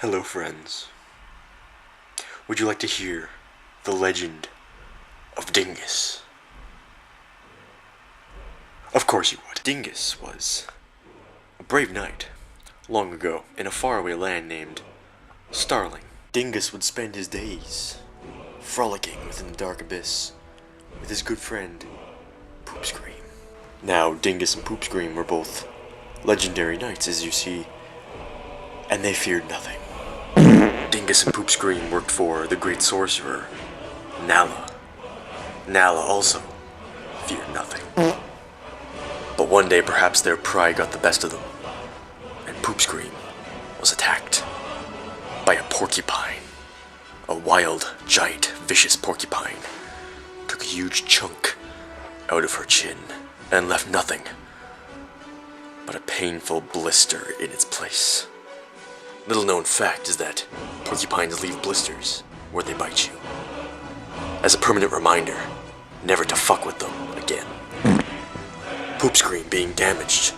Hello, friends. Would you like to hear the legend of Dingus? Of course you would. Dingus was a brave knight long ago in a faraway land named Starling. Dingus would spend his days frolicking within the dark abyss with his good friend Poopscream. Now, Dingus and Poopscream were both legendary knights, as you see, and they feared nothing. Dingus and Poopscream worked for the great sorcerer, Nala. Nala also feared nothing. But one day, perhaps their pride got the best of them, and Poopscream was attacked by a porcupine. A wild, giant, vicious porcupine took a huge chunk out of her chin and left nothing but a painful blister in its place. Little known fact is that porcupines leave blisters where they bite you, as a permanent reminder never to fuck with them again. Poopscream, being damaged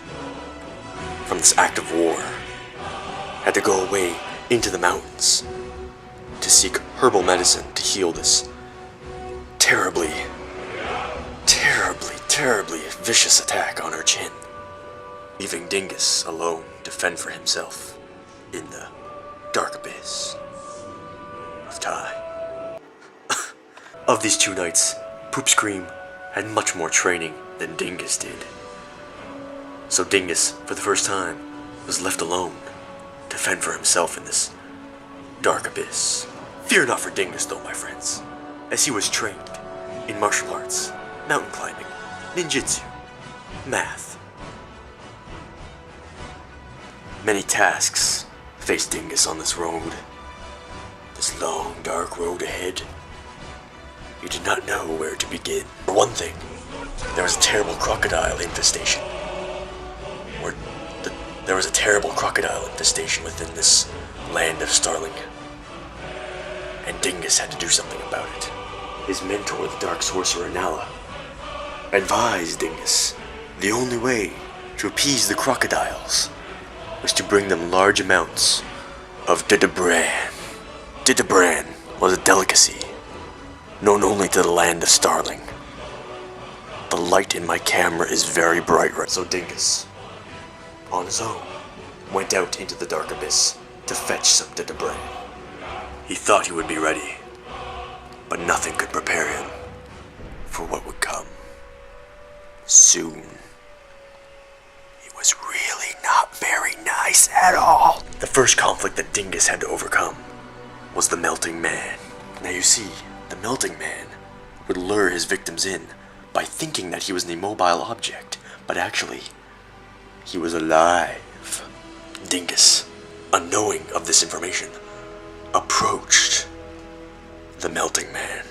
from this act of war, had to go away into the mountains to seek herbal medicine to heal this terribly vicious attack on her chin, leaving Dingus alone to fend for himself in the dark abyss of time. Of these two knights, Poopscream had much more training than Dingus did. So Dingus, for the first time, was left alone to fend for himself in this dark abyss. Fear not for Dingus, though, my friends, as he was trained in martial arts, mountain climbing, ninjutsu, math. Many tasks faced Dingus on this road, this long, dark road ahead. He did not know where to begin. For one thing, there was a terrible crocodile infestation. There was a terrible crocodile infestation within this land of Starling, and Dingus had to do something about it. His mentor, the dark sorcerer Nala, advised Dingus the only way to appease the crocodiles was to bring them large amounts of didabran. Didabran was a delicacy known only to the land of Starling. The light in my camera is very bright, right? So Dingus, on his own, went out into the dark abyss to fetch some didabran. He thought he would be ready, but nothing could prepare him for what would come soon. It was really not very nice at all. The first conflict that Dingus had to overcome was the Melting Man. Now you see, the Melting Man would lure his victims in by thinking that he was an immobile object, but actually, he was alive. Dingus, unknowing of this information, approached the Melting Man.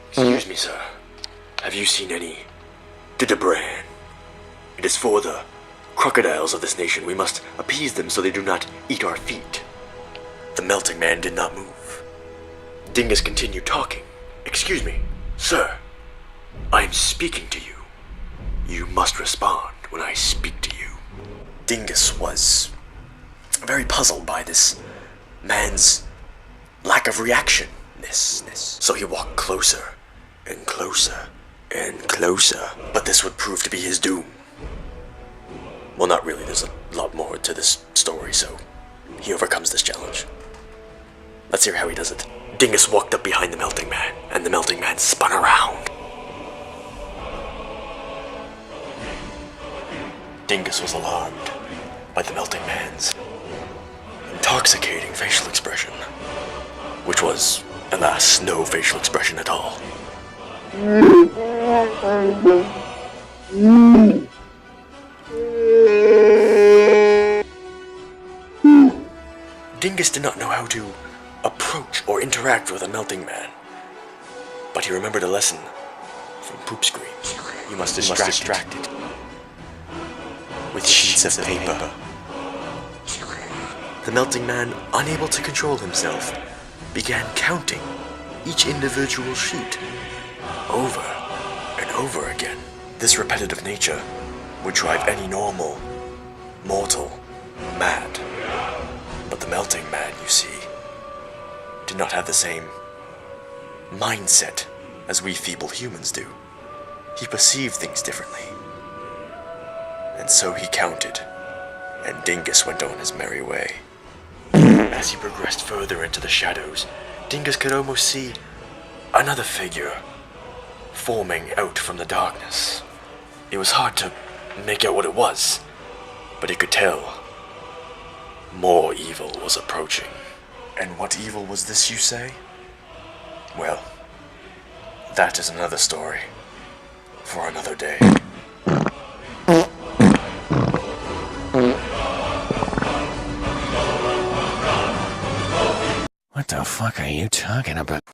Excuse me, sir. Have you seen any didabran? It is for the crocodiles of this nation. We must appease them so they do not eat our feet. The Melting Man did not move. Dingus continued talking. Excuse me, sir. I am speaking to you. You must respond when I speak to you. Dingus was very puzzled by this man's lack of reactionness. So he walked closer and closer and closer. But this would prove to be his doom. Well, not really. There's a lot more to this story, so he overcomes this challenge. Let's hear how he does it. Dingus walked up behind the Melting Man, and the Melting Man spun around. Dingus was alarmed by the Melting Man's intoxicating facial expression, which was, alas, no facial expression at all. Dingus did not know how to approach or interact with a Melting Man, but he remembered a lesson from Poopscream. You must distract it with sheets of paper. The Melting Man, unable to control himself, began counting each individual sheet over and over again. This repetitive nature would drive any normal mortal mad. But the melting man, you see, did not have the same mindset as we feeble humans do. He perceived things differently. And so he counted, and Dingus went on his merry way. As he progressed further into the shadows, Dingus could almost see another figure forming out from the darkness. It was hard to make out what it was, but he could tell more evil was approaching. And what evil was this, you say? Well, that is another story for another day. What the fuck are you talking about?